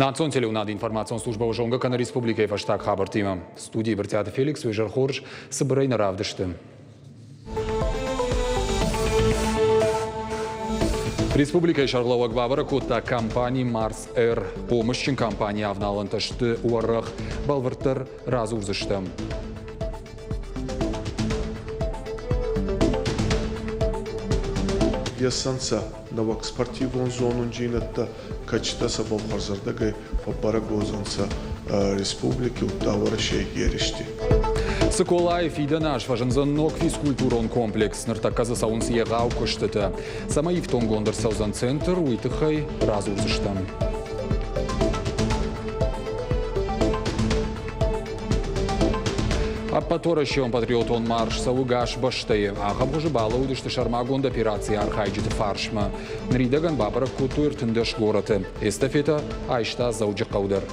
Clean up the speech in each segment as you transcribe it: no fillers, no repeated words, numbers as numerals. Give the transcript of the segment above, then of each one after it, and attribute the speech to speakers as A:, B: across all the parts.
A: Նացոն տելեունադ ինվորմացիոն служба Ժոնգական Ռեսպուբլիկայի վաշտակ խաբրտիմը ստուդիի բրտյատը Ֆելիքս Վեժարխորժ սբրեյն ռավդշտը։ Республикայի շարլավակ բավարը կոտա կամպանի Մարս Էր կոմշչին կամպանի ավնալն տշտը ուարրախ բալվրտր ռազուրզշտը։
B: Ясанца навак спортивон зону джинатта качта сабал харзардагай фабара гозанца республики утавара шейгеришти.
A: Соколаев и наш важнзаннок физкультурон комплекс нартаказа саунс егау коштата. Сама и в том гондер саузан центр уйтыхай разурзыштам. Апаторащион патриотон марш саугаш баштае. Ахам хуже бала удышты шармагонд операции архайджиты фаршма. Нридаган бабара кутуир тындыш гораты. Эстафета айшта зауджи каудер.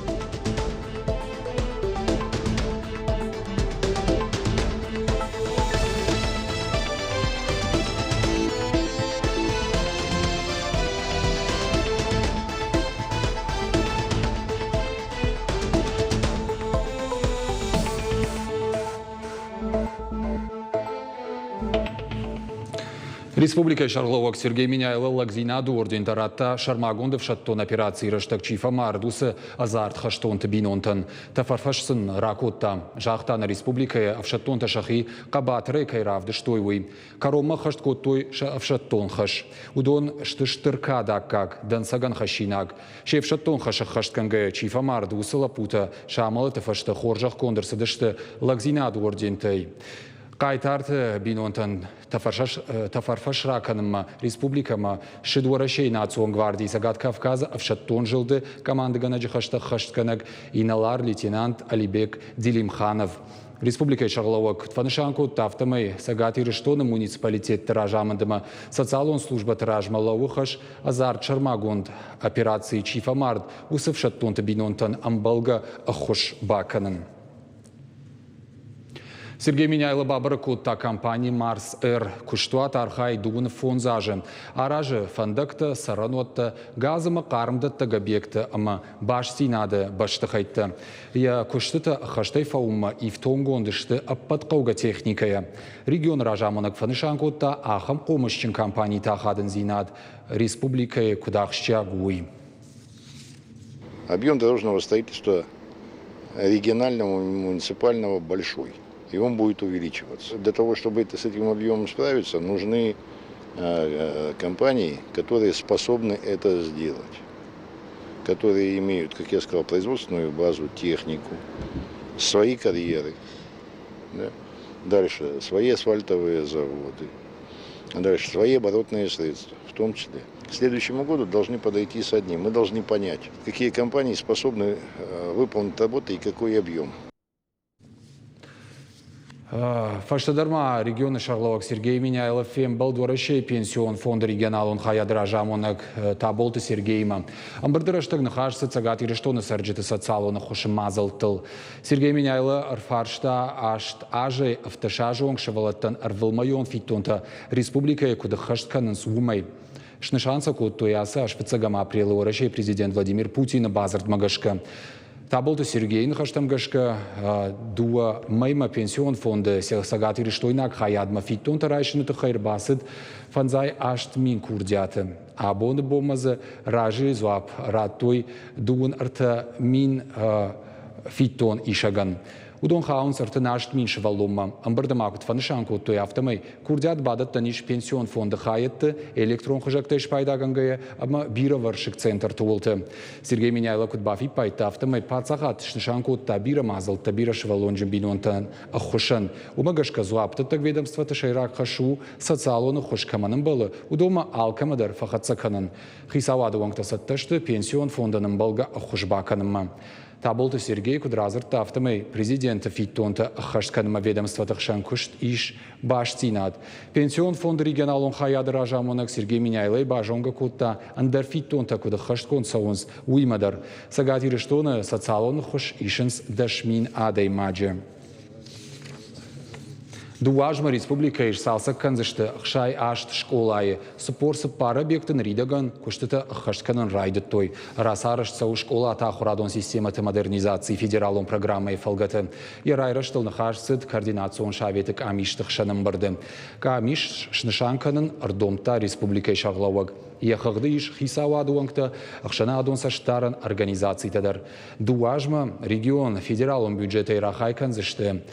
A: Республика Шарловок Сергей Миняйло Лагзинаду орден таратта Шармагондов шаттон операции раштак чифа мардусы азарт хаштон табинонтан. Тафарфашсын ракотта. Жахтана республика авшаттон ташахи кабатры кайравды штойвы. Карома хашт коттой авшаттон хаш. Удон штыштырка даккак, дансаган хашинак. Шеф шаттон хашах хаштканга чифа мардусы лапута. Шамалы тафашты хоржах кондырсыдышты Лагзинаду ордентай. Кайтарты бинонтан тафарфаш раканма республикама шидворашей национ гвардии Сагат Кавказа авшаттон жилды команды ганаджихашта хаштканаг иналар лейтенант Алибек Дилимханов. Республика Шарловок Тфанышанку тафтамай Сагат Ириштона муниципалитет таражамандама социалон служба таражмалаухаш азарт Шармагонд операции Чифамард усывшаттон табинонтан амбалга ахуш баканан. Сергей Миняйло бабара кутта компании Марс Эр куштуат архай дугун фонзажы. Аражы фандакта саранотта газыма кармдатта габекта ама баш синады баштыхайтты. Я куштыта хаштай фаума и в тонгондышты аппаткауга техникая. Регион ражамонак фанышан кутта ахам комышчин компании тахадын зинад республикой кудахща гуи.
C: Объем дорожного строительства регионального муниципального большой. И он будет увеличиваться. Для того, чтобы с этим объемом справиться, нужны компании, которые способны это сделать, которые имеют, как я сказал, производственную базу, технику, свои карьеры, да? Дальше свои асфальтовые заводы, дальше свои оборотные средства, в том числе. К следующему году должны подойти с одним. Мы должны понять, какие компании способны выполнить работу и какой объем.
A: Фаштадарма региона Шарловак Сергей Миняйлов балдворашей пенсион фонда регионалон хаядражамонак таболты Сергейма. Амбардыраштаг нахашсы цагат ирештоны сарджиты социалона хошымазалтыл. Сергей Миняйло арфаршта ашт ажей автошажуон шавалаттан арвылмайон фиттонта республика кудахаштканын сумай. Шнышанса куттуяса ашпыцагама апрелы орашей президент Владимир Путин базард магашка. Таболты Сергей Нхаштамгашка дуа майма пенсион фонда Сагат Ириштойнак хаядма фиттон тарайшыныты хайрбасыд фанзай ашт мин курдяты. Абоны бомазы ражи зуап раттой дуун арта мин фиттон ишаган. Удон хаунс арта нашт мин швалома. Амбардамакут фанышанку той автомай курдят бадат таниш пенсион фонда хаятты электрон хажактайш пайдагангая ама бира варшик центр туолты. Сергей Миняйло кутбафи пайта автомай пацахат шнышанку табира мазал табира швалонжин бинонтан ахушан. Умагашка зуапта так ведомство ташайрак хашу социалону хошкаманын балы. Удома алкамадар фахатсаканын. Хисаваду вангтасатташты пенсион фонданын балга ахушбаканынма. Таболты Сергей Кудразырта автомай президента фиттонта хаштканыма ведомства тахшан кушт иш баш цинат. Пенсион фонд регионалон хаяды ражамонак Сергей Миняйлай бажонга кутта андар фиттонта куда хашткон саунс уймадар. Сагат ирештона социалон хуш ишенс дашмин адай маджи. Дуажма республика ишсалса канзышты хшай ашт школайы. Спорсы пара бектін ридаган күштіті хаштканын райды той. Расарыш цау школа атахурадон систематы модернизации федералон программы фалгаты. Ярайрыштыл нахашсыд координацион шаветік амиштық шаным барды. Ка амиш шнышанканын ардомта республика шағлауаг. Яхагды иш хисавадуангта ахшана адон саштаран организации тадар. Дуажма регион федералон бюджета ирахай канзышты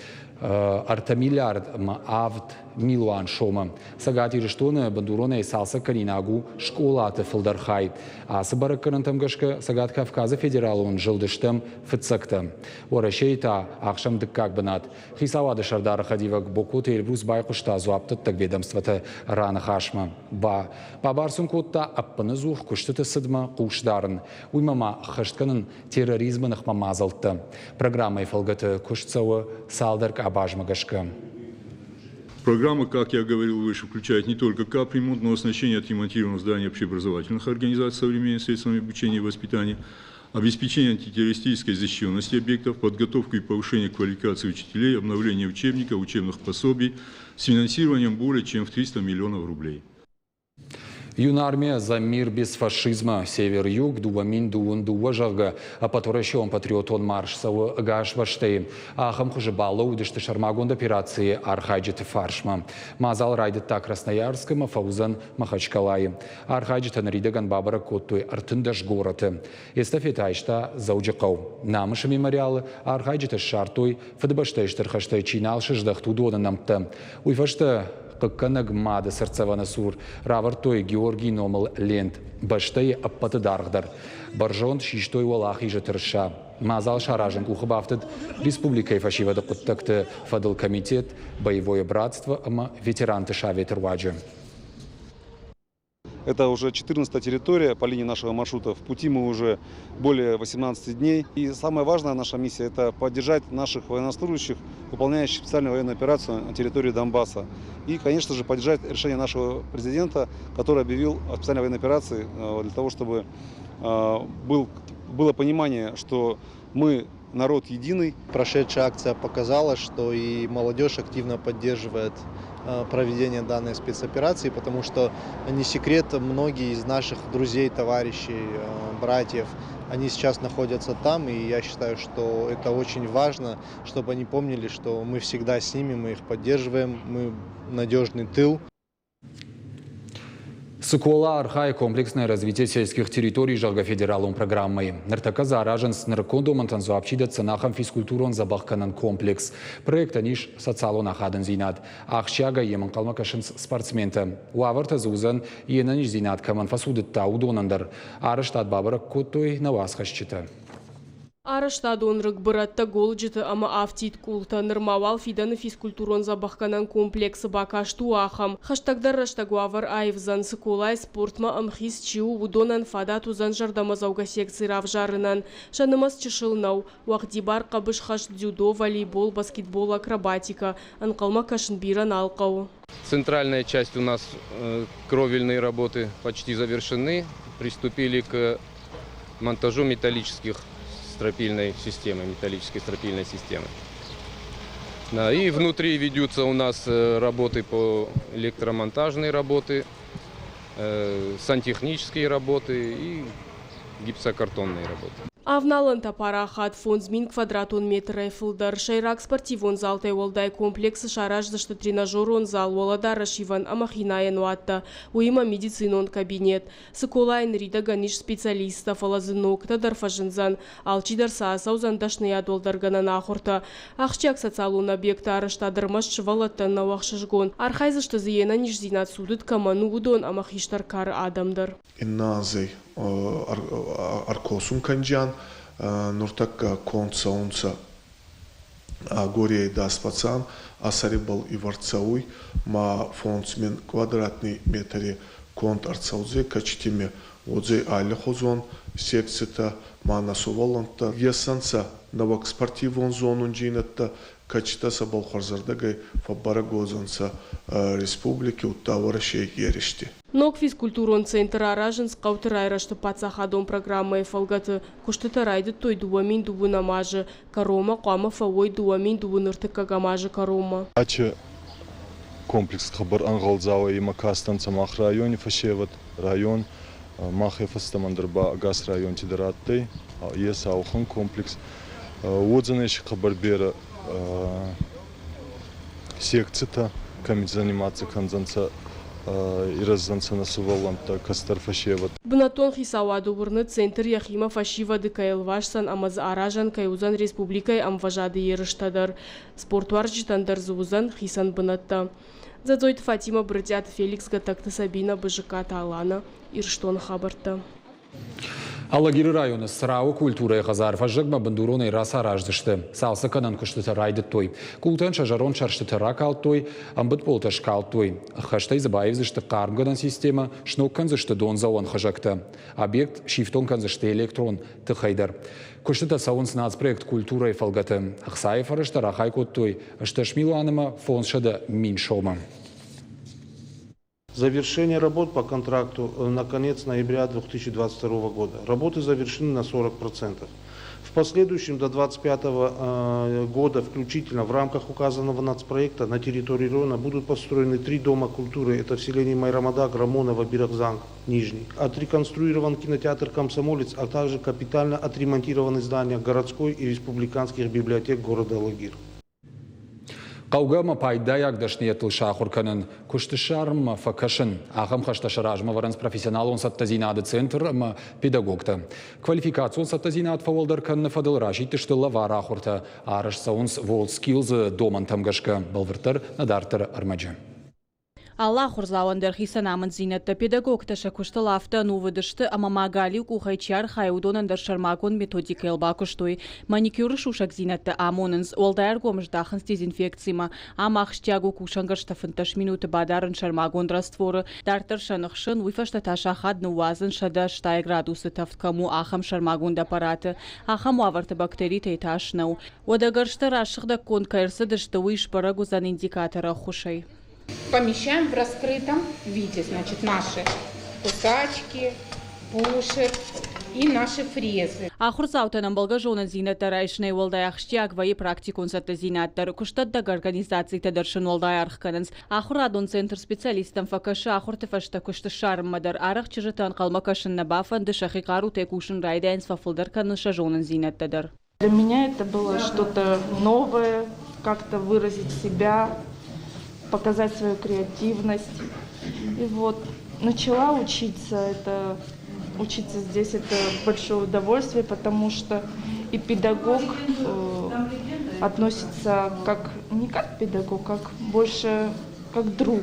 A: артамиллиард авт милуан шома. Сагати рештоны бандуроны салса канинагу школаты филдархай. Асы баракканын тамгашка Сагат Кавказа федералун жылдыштым фыцакта. Орашейта акшам дыккак банат. Хисавады шардары хадивак бокуты Эльбрус байкушта зуаптыт так ведомствата раны хашма. Ба барсын котта аппыны зух куштыты сыдма куштарын. Уймама хаштканын терроризмын мазалтты. Программа фалгаты куштцавы салдарк абажмагашка.
D: Программа, как я говорил выше, включает не только капремонт, но и оснащение отремонтированных зданий общеобразовательных организаций современными средствами обучения и воспитания, обеспечение антитеррористической защищенности объектов, подготовку и повышение квалификации учителей, обновление учебников, учебных пособий с финансированием более чем в 300 миллионов рублей.
A: Юнармия за мир без фашизма. Север-юг, дуамин, дуун, дуажага. А потворащен патриотон марш сау гаш ваштей. Ахам хужебалу удышты шармагонд операции архайджиты фаршма. Мазал райдет так Красноярском, Фаузан Махачкалай. Архайджиты наридаган бабара коттуй артындаш гороты. Эстафета айшта зауджикау. Намыша мемориалы архайджиты шартуй фадбаштейштер хаштай чиналши ждахту дона намта. Уйфашта Канаг мада сердцевана сур, равартой Георгий номал лент, баштай аппаты даргдар, баржон шиштой валахи жатырша. Мазал шаражен кухабафтед, республикой фашивада куттакты фадл комитет, боевое братство, ама ветеранты шаветерваджи.
E: Это уже 14-я территория по линии нашего маршрута. В пути мы уже более 18 дней. И самая важная наша миссия – это поддержать наших военнослужащих, выполняющих специальную военную операцию на территории Донбасса. И, конечно же, поддержать решение нашего президента, который объявил о специальной военной операции для того, чтобы было понимание, что мы народ единый.
F: Прошедшая акция показала, что и молодежь активно поддерживает проведение данной спецоперации, потому что, не секрет, многие из наших друзей, товарищей, братьев, они сейчас находятся там, и я считаю, что это очень важно, чтобы они помнили, что мы всегда с ними, мы их поддерживаем, мы надежный тыл.
A: Сыкола архай комплексное развитие сельских территорий жалга федералом программой. Нартака заражен с наркондомантан зуапчида ценахам физкультурон забахканан комплекс. Проект аниш социалон ахаден зинат. Ахчага еман калмакашин спортсмента. Уаварта зузан енаниш зинат каман фасудет таудонандар. Арыштат бабара коттой навасхашчита.
G: Араштадон рыгбыратта голджиты ама автит култа нырмавал фиданы физкультурон забахканан комплексы бакашту ахам. Хаштагдар раштагуавар айвзан сыколай спортма амхис чиу удонан фада тузан жардамазауга секции равжарынан. Шанымас чешылнау. Уахдибар кабыш хаш дзюдо, волейбол, баскетбол, акробатика. Анкалма кашинбиран алкау.
H: Центральная часть у нас кровельные работы почти завершены. Приступили к монтажу металлической стропильной системы. Да, и внутри ведутся у нас работы по электромонтажной работы, сантехнические работы и гипсокартонные работы.
G: Авналан тапарахат фонд змин квадратон метр эфилдар. Шайрак спортивон зал тайволдай комплекс шараж за что тренажерон зал воладара шиван амахинаен уатта. Уима медицинон кабинет. Сыколайн рида ганиш специалистов алазынок тадар фажинзан. Алчидар саасаузан дашны адолдаргана нахурта. Ахчак социалон объекта араштадырмаш чывалаттан навахшыжгон. Архайза что зиена ниш зинат судыт каману удон амахиштар кар адамдар.
B: Инназый аркосун канджан нуртак конца унца горе да спацан асарибал и варцауй ма фонцмен квадратный метре конт арцаузе качтиме отзе али хозон секцията ма насоваланта ясанца навак спортивон зонун джинатта качтаса балхарзардагай фаббара гозанца республики уттавара шейк еришти.
G: Нок физкультурон центр аражен скаутерайра, что пацахадом программы фалгаты куштата райды той дуамин дубу намажы, карома, кама фавой дуамин дубу ныртыка гамажы карома.
I: Ача комплекс хабар ангалзава и макастан самах районе фашеват район махефастамандарба газ район тидератты ес аухан комплекс отзанеш хабарбера секцията камит заниматься канзанца и раззанца насуваланта кастар фашеват.
G: Бнатон хисаваду бурны центр яхима фашива дыкаилвашсан амаз аражан кайузан республикай амважады ерыштадар. Спортуар житандар зузан хисан бнатта. Задзойт Фатима Брдят Феликс Гатакта Сабина Быжиката Алана Ирштон Хабарта.
A: Аллагири районы сырауы культура ғазар фажыгма бандуроны раса раждышты. Салсы канан күштіті райды той. Култан шажарон чарштыты рак алтой, амбыт полта шкалтой. Хаштай забаев зышты қармгадан система, шноккан зышты дон зауан хажакты. Объект шифтонкан зышты электрон тыхайдар. Күштіті сауын снац проект культура и фалгаты. Ақсайы фарышты рахай коттой. Шташмилу аныма фон шады мин шома.
J: Завершение работ по контракту на конец ноября 2022 года. Работы завершены на 40%. В последующем до 2025 года включительно в рамках указанного нацпроекта на территории района будут построены 3 дома культуры. Это в селении Майрамадак, Рамоново, Бирахзанг, Нижний. Отреконструирован кинотеатр «Комсомолец», а также капитально отремонтированы здания городской и республиканских библиотек города Аллагир.
A: Қауғама пайдаяк дашниетіл шақырканын күшті шарм факашын ағым қашташыражма варанс профессионал он саттазинады центр педагогты. Квалификацион саттазинад фаволдар канны фадыл рашиты штылла вара ақырты арыш саунс волд скилзы доман тамгашка балвыртыр надартыр армаджы.
K: Алла хурзауандер хисанамын зинетті педагогты шакуштыл авто нувыдышты амамагалик ухайчар хайудонандар шармагон методика елба куштой. Маникюры шушак зинетті амонынз олдайар гомждахын с дезинфекцияма. Амахштягу кушангарштафын таш минуты бадарын шармагон растворы. Дартыр шанықшын уйфашта ташахадны уазын шада штай градусы тафткаму ахам шармагон аппараты. Ахам уаварты бактерий тейташнау. Одагаршты рашықда конкайрсы дышты уйшпара гузан индикатора хушай.
L: Помещаем в раскрытом виде, значит, наши кусачки, пушер и наши фрезы.
K: Ахурзаутанам болгажонан зинетті райшнай олдай ақштияг вайы практикун сатты зинеттір. Күштаддаг организации тадыршын олдай арққаныныз. Ахурадон центр специалистам факашы ахурты фашта күшті шарыммадар. Арық чыжытан қалмакашын набафан дышақи қару текушын райдайнс фафылдар каныша жонан зинеттідір.
M: Для меня это было что-то новое, как-то выразить себя, показать свою креативность. И вот начала учиться. Учиться здесь это большое удовольствие, потому что и педагог относится не как педагог, как больше как друг.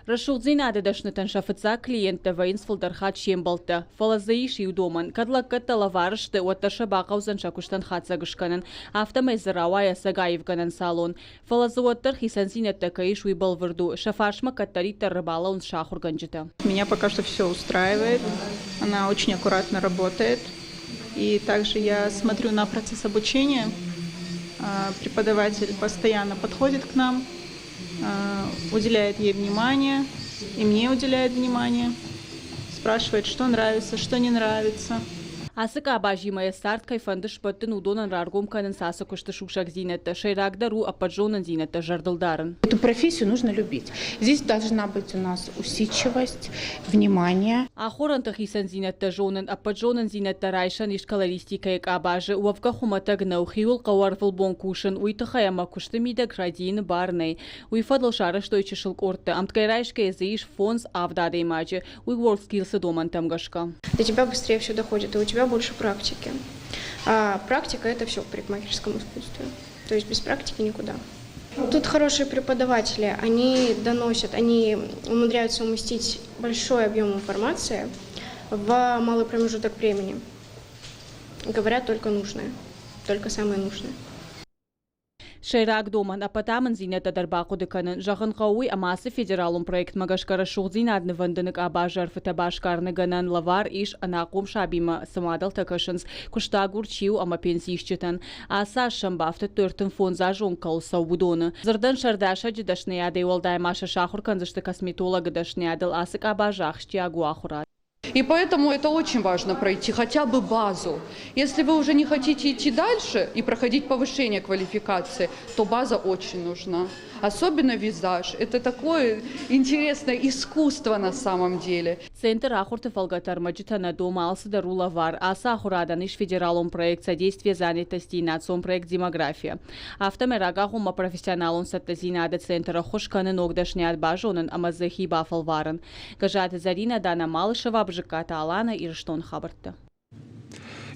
K: Рашулдзинады дашнытан шафыца клиенты вайнсфылдар хат шембалты. Фалазаиш юдоман. Кадлакката лаварышты отташа бақаузан шакуштан хатса гышканын. Автомайзырауая сагаевганан салон. Фалазуоттар хисанзинетті каиш уйбалвырду. Шафашма каттарита рыбала он шахурганджита.
N: Меня пока что все устраивает. Она очень аккуратно работает. И также я смотрю на процесс обучения. Преподаватель постоянно подходит к нам, уделяет ей внимание, и мне уделяет внимание, спрашивает, что нравится, что не нравится.
K: Асыка абажимая старт кайфандыш баттын удонан раргом канын сасы кушты шушак зинетті. Шайрагдару ападжонан зинетті жардылдарын.
L: Эту профессию нужно любить. Здесь должна быть у нас усидчивость, внимание.
K: Ахорантах исан зинетті жонан ападжонан зинетті райшан ишкаларистикайк абажы уавка хуматаг наухиул қауарфыл бон кушын уйтыхаяма кушты мидак радиин барнай. Уйфадл шарыш тойчы шылк орты. Амткай райшка езаиш фонс авдады имаджы. Уй WorldSkills доман тамгашка.
O: До тебя быстрее все доходит, и у тебя больше практики. А практика – это все в парикмахерском искусстве. То есть без практики никуда. Тут хорошие преподаватели, они доносят, они умудряются уместить большой объем информации в малый промежуток времени. Говорят только нужное, только самое нужное.
K: Шайрак доман апатамын зинетті дарбақу дыканын. Жағын қауы амасы федералум проект магашкара шуғзин адны вандынык абажар фытабашкарны ганан лавар иш анақум шабима самадал такашынс. Куштагур чиу ама пенсийшчытан. Аса шамбафты төртін фонза жонкал саубудоны. Зырдан шардаша жидашнияды олдай маша шахур канзышты косметолога дашниядыл асык абажах штиагу ахурат.
P: И поэтому это очень важно пройти хотя бы базу. Если вы уже не хотите идти дальше и проходить повышение квалификации, то база очень нужна. Особенно визаж. Это такое интересное искусство на самом деле.
K: Центр Ахурты Фалгатармаджита надумался до Рулавар, а Сахураданиш федералом проект содействия занятости и национ проект демография. Автомерагахума профессионалон саттазинада центра хошканы ногдашнят бажонын амазахи бафалварын. Гажат Зарина Дана Малышева обжиката Алана и Рштон Хабарта.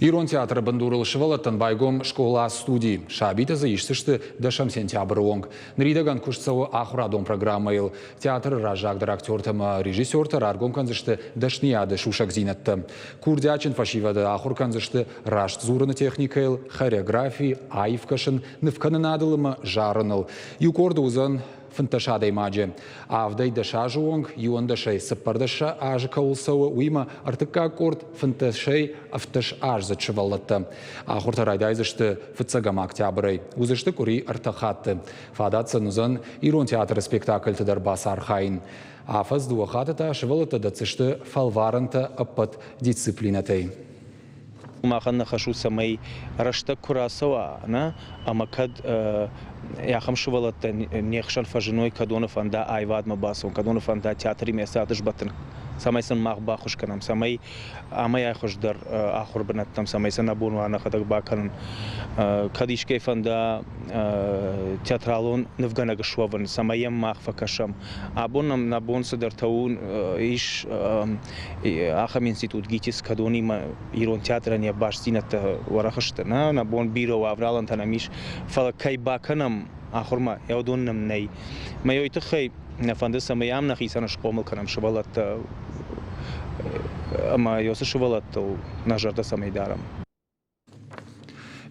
A: Ирон театры бандурылшывалы Танбайгом школа студии. Шабита заишсышты дашам сентябрь онг. Нридаган кушцавы ахурадом программайл. Театр ражагдыр актертым режиссертар аргом канзышты дашнияды шушак зинатты. Курдячин фашивады ахур канзышты рашт зурыны техникайл, хореографии, айвкашын, нывканынадылымы жарыныл. Юкорды узан фанташадай маджи. Авдай даша жуонг, юан дашай сапардаша аж каулсауы уйма артыка корт фанташай авташ аж зачываллатты. Ахурта райдайзышты фыцагам октябрай. Узышты кури артахатты. Фадатса нузан Ирон театры спектакль тыдар басар хайн. Афаз дуахатыта шываллатты дацышты фалваранта аппат дисциплинатай.
Q: Маханна хашу самай рашта курасова, на амакад я хамшувалата нехшан фажиной кадонов анда айвад мабасом, кадонов анда театри места адышбатын. Самайсан махба хушканам, самай амай айхушдар ахур бнаттам, самайсан абуну анахатак бакан кадишкей фанда театралон невгана гашваван, самаем махфакашам. Абунам набун садар таун иш ахам институт гитис кадони Ирон театра не башзината варахашта, набун биро авралан танамиш фалакай баканам ахурма яудуннам ней. Майой тахай نفند سمیام نخیسانش قومل کنم شوالات اما یوس شوالات و نجارت سمی دارم.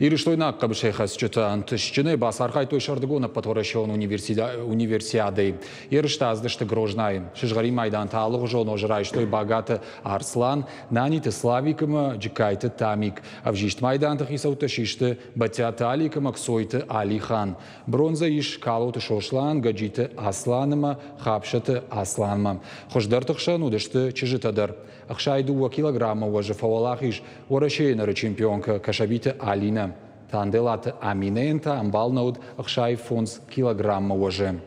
A: Ирыштойнак кабышайхас чөті антышчыны басархай той шардыгона патворашон универсиадой. Ирышта аздышты грожнай. Шыжгари майдан талығы жон ожырайштой багаты Арслан, наниты славикыма джикайты тамик. Авжишт майдантық исауты шишты батяты аликыма ксойты Алихан. Бронза иш калоты шошлан гаджиты Асланыма хапшаты Асланма. Хождартықшан удышты чыжытадар. Ахшайду 2 килограмма уажы фавалахиш уарашейнары чемпионка Кашабиты Алина. Танделат Аминента амбалнауд ахшай фонс килограмма уажы.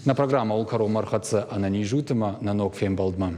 A: На программу Улкару Мархаца Ананижутыма на ног Фембалдма.